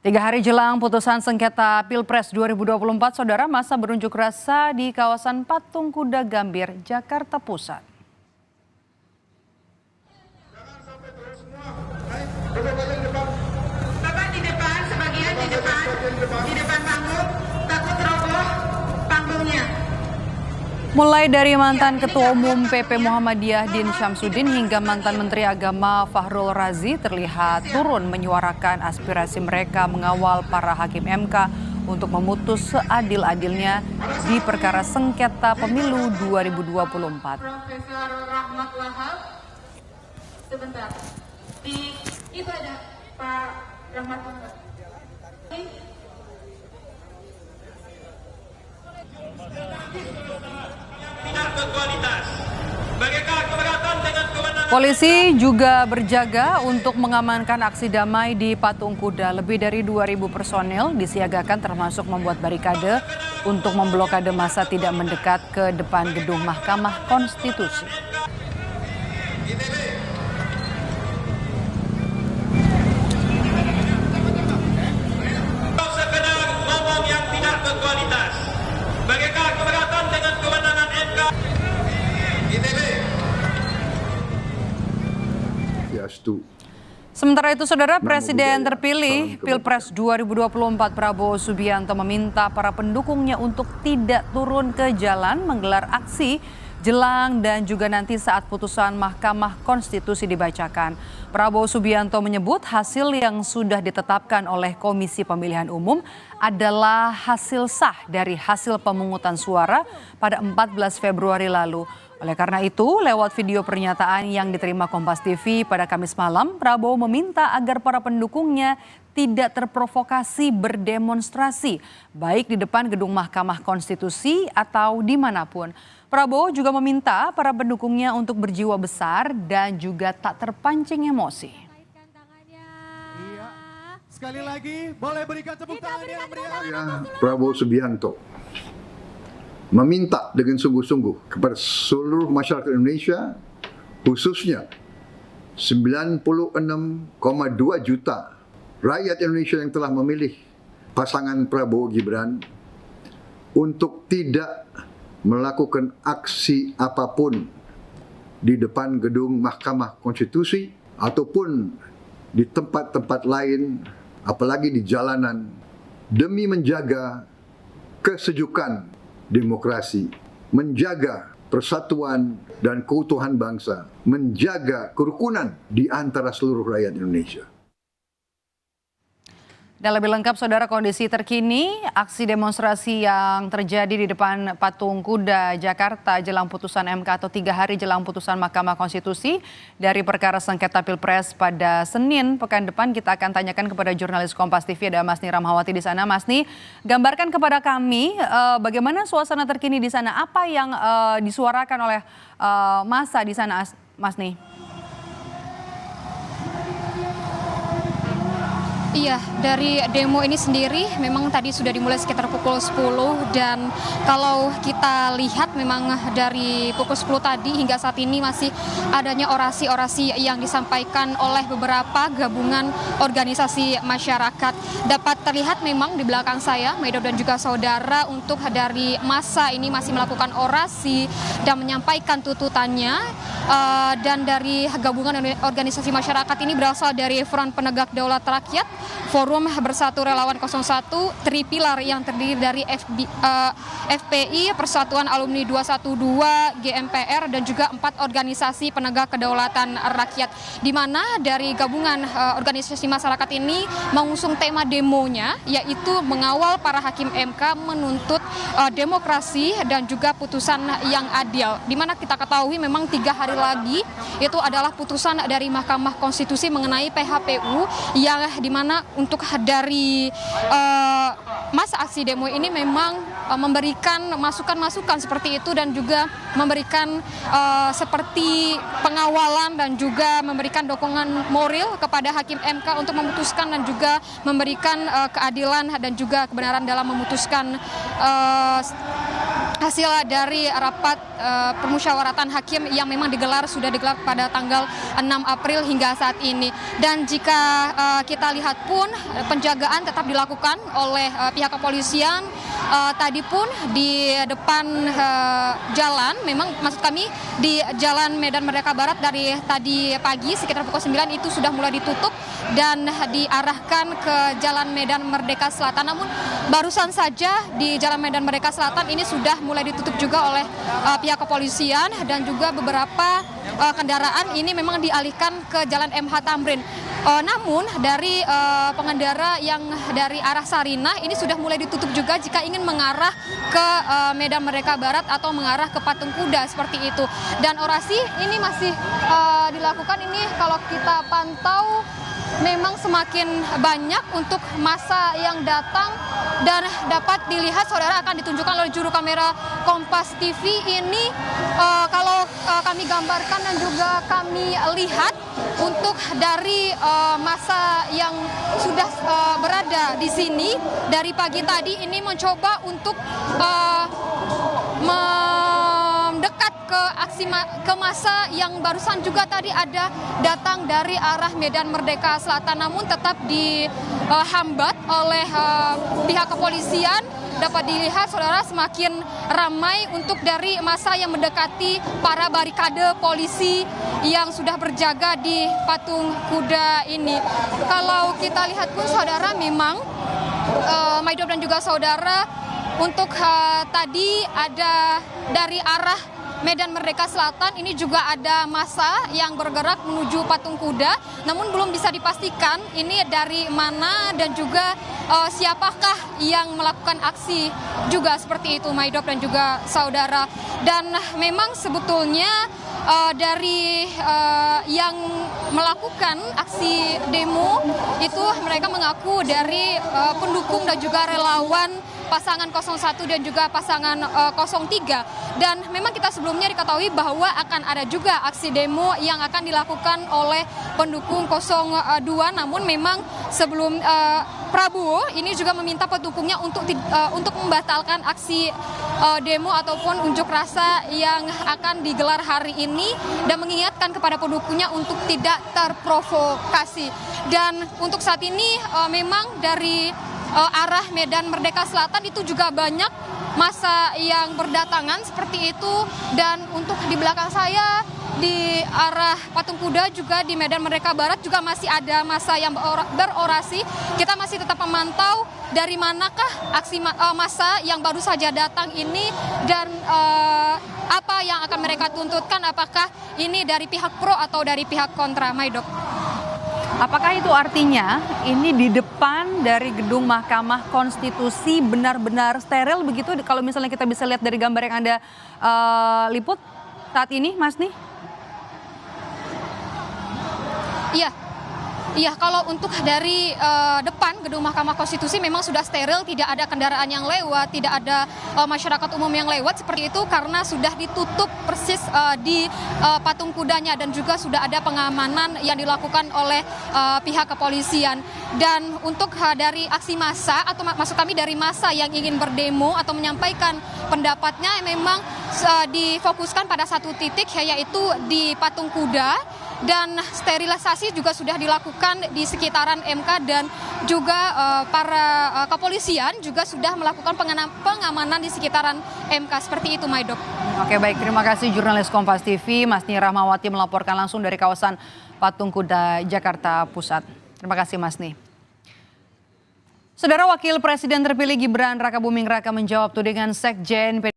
3 hari jelang putusan sengketa Pilpres 2024, saudara, massa berunjuk rasa di kawasan Patung Kuda Gambir, Jakarta Pusat. Bapak di depan, sebagian di depan panggung, takut roboh panggungnya. Mulai dari mantan Ketua Umum PP Muhammadiyah Din Syamsuddin hingga mantan Menteri Agama Fahrul Razi terlihat turun menyuarakan aspirasi mereka mengawal para hakim MK untuk memutus seadil-adilnya di perkara sengketa pemilu 2024. Profesor Rahmat Wahab, sebentar. Itu ada Pak Rahmat Wahab. Polisi juga berjaga untuk mengamankan aksi damai di Patung Kuda. Lebih dari 2.000 personel disiagakan termasuk membuat barikade untuk memblokade massa tidak mendekat ke depan gedung Mahkamah Konstitusi. Sekedar ngomong yang tidak berkualitas. Bagaimana keberatan dengan kewenangan MK? Sementara itu, saudara, Presiden terpilih Pilpres 2024 Prabowo Subianto meminta para pendukungnya untuk tidak turun ke jalan menggelar aksi jelang dan juga nanti saat putusan Mahkamah Konstitusi dibacakan. Prabowo Subianto menyebut hasil yang sudah ditetapkan oleh Komisi Pemilihan Umum adalah hasil sah dari hasil pemungutan suara pada 14 Februari lalu. Oleh karena itu, lewat video pernyataan yang diterima Kompas TV pada Kamis malam, Prabowo meminta agar para pendukungnya tidak terprovokasi berdemonstrasi, baik di depan gedung Mahkamah Konstitusi atau dimanapun. Prabowo juga meminta para pendukungnya untuk berjiwa besar dan juga tak terpancing emosi. Iya. Sekali lagi, boleh berikan tepuk tangan yang meriah. Prabowo Subianto meminta dengan sungguh-sungguh kepada seluruh masyarakat Indonesia, khususnya 96,2 juta rakyat Indonesia yang telah memilih pasangan Prabowo Gibran, untuk tidak melakukan aksi apapun di depan gedung Mahkamah Konstitusi ataupun di tempat-tempat lain, apalagi di jalanan, demi menjaga kesejukan demokrasi, menjaga persatuan dan keutuhan bangsa, menjaga kerukunan di antara seluruh rakyat Indonesia. Dan lebih lengkap, saudara, kondisi terkini aksi demonstrasi yang terjadi di depan Patung Kuda Jakarta jelang putusan MK atau 3 hari jelang putusan Mahkamah Konstitusi dari perkara sengketa Pilpres pada Senin pekan depan. Kita akan tanyakan kepada jurnalis Kompas TV, ada Masni Ramhawati di sana. Masni, gambarkan kepada kami bagaimana suasana terkini di sana, apa yang disuarakan oleh massa di sana, Masni? Iya, dari demo ini sendiri memang tadi sudah dimulai sekitar pukul 10 dan kalau kita lihat memang dari pukul 10 tadi hingga saat ini masih adanya orasi-orasi yang disampaikan oleh beberapa gabungan organisasi masyarakat. Dapat terlihat memang di belakang saya, Maido dan juga saudara, untuk dari massa ini masih melakukan orasi dan menyampaikan tuntutannya. Dan dari gabungan organisasi masyarakat ini berasal dari Front Penegak Daulat Rakyat, Forum Bersatu Relawan 01, Tripilar yang terdiri dari FPI, Persatuan Alumni 212, GMPR, dan juga 4 organisasi penegak kedaulatan rakyat. Di mana dari gabungan organisasi masyarakat ini mengusung tema demonya, yaitu mengawal para hakim MK menuntut demokrasi dan juga putusan yang adil. Di mana kita ketahui memang 3 hari lagi itu adalah putusan dari Mahkamah Konstitusi mengenai PHPU, yang dimana untuk dari masa aksi demo ini memang memberikan masukan-masukan seperti itu dan juga memberikan seperti pengawalan dan juga memberikan dukungan moral kepada hakim MK untuk memutuskan dan juga memberikan keadilan dan juga kebenaran dalam memutuskan hasil dari rapat permusyawaratan hakim yang memang sudah digelar pada tanggal 6 April hingga saat ini. Dan jika kita lihat pun penjagaan tetap dilakukan oleh pihak kepolisian. Tadi pun di depan jalan, memang maksud kami di Jalan Medan Merdeka Barat dari tadi pagi sekitar pukul 9 itu sudah mulai ditutup dan diarahkan ke Jalan Medan Merdeka Selatan. Namun barusan saja di Jalan Medan Merdeka Selatan ini sudah mulai ditutup juga oleh pihak kepolisian dan juga beberapa kendaraan ini memang dialihkan ke Jalan MH Tamrin. Namun dari pengendara yang dari arah Sarinah ini sudah mulai ditutup juga jika ingin mengarah ke Medan Merdeka Barat atau mengarah ke Patung Kuda seperti itu. Dan orasi ini masih dilakukan ini kalau kita pantau memang semakin banyak untuk massa yang datang dan dapat dilihat saudara akan ditunjukkan oleh juru kamera Kompas TV ini kalau kami gambarkan dan juga kami lihat untuk dari massa yang sudah berada di sini dari pagi tadi ini mencoba untuk mendekat ke massa yang barusan juga tadi ada datang dari arah Medan Merdeka Selatan, namun tetap dihambat oleh pihak kepolisian. Dapat dilihat saudara semakin ramai untuk dari massa yang mendekati para barikade polisi yang sudah berjaga di Patung Kuda ini. Kalau kita lihat pun saudara memang Maidob dan juga saudara untuk tadi ada dari arah Medan Merdeka Selatan ini juga ada massa yang bergerak menuju Patung Kuda, namun belum bisa dipastikan ini dari mana dan juga siapakah yang melakukan aksi juga seperti itu Maidob dan juga saudara. Dan memang sebetulnya dari yang melakukan aksi demo itu mereka mengaku dari pendukung dan juga relawan pasangan 01 dan juga pasangan 03. Dan memang kita sebelumnya diketahui bahwa akan ada juga aksi demo yang akan dilakukan oleh pendukung 02. Namun memang sebelum Prabowo ini juga meminta pendukungnya untuk membatalkan aksi demo ataupun unjuk rasa yang akan digelar hari ini dan mengingatkan kepada pendukungnya untuk tidak terprovokasi. Dan untuk saat ini memang dari arah Medan Merdeka Selatan itu juga banyak massa yang berdatangan seperti itu. Dan untuk di belakang saya di arah Patung Kuda juga di Medan Merdeka Barat juga masih ada massa yang berorasi. Kita masih tetap memantau dari manakah aksi massa yang baru saja datang ini dan apa yang akan mereka tuntutkan, apakah ini dari pihak pro atau dari pihak kontra, Maidob. Apakah itu artinya ini di depan dari gedung Mahkamah Konstitusi benar-benar steril begitu kalau misalnya kita bisa lihat dari gambar yang Anda liput saat ini, Mas Nih? Iya, kalau untuk dari depan gedung Mahkamah Konstitusi memang sudah steril, tidak ada kendaraan yang lewat, tidak ada masyarakat umum yang lewat seperti itu karena sudah ditutup persis di patung kudanya dan juga sudah ada pengamanan yang dilakukan oleh pihak kepolisian. Dan untuk dari aksi massa atau maksud kami dari massa yang ingin berdemo atau menyampaikan pendapatnya memang difokuskan pada satu titik yaitu di Patung Kuda. Dan sterilisasi juga sudah dilakukan di sekitaran MK dan juga para kepolisian juga sudah melakukan pengamanan di sekitaran MK seperti itu, Maidob. Oke, baik, terima kasih jurnalis Kompas TV Mas Nih Rahmawati melaporkan langsung dari kawasan Patung Kuda Jakarta Pusat. Terima kasih Mas Nih. Saudara Wakil Presiden terpilih Gibran Rakabuming Raka menjawab tudingan Sekjen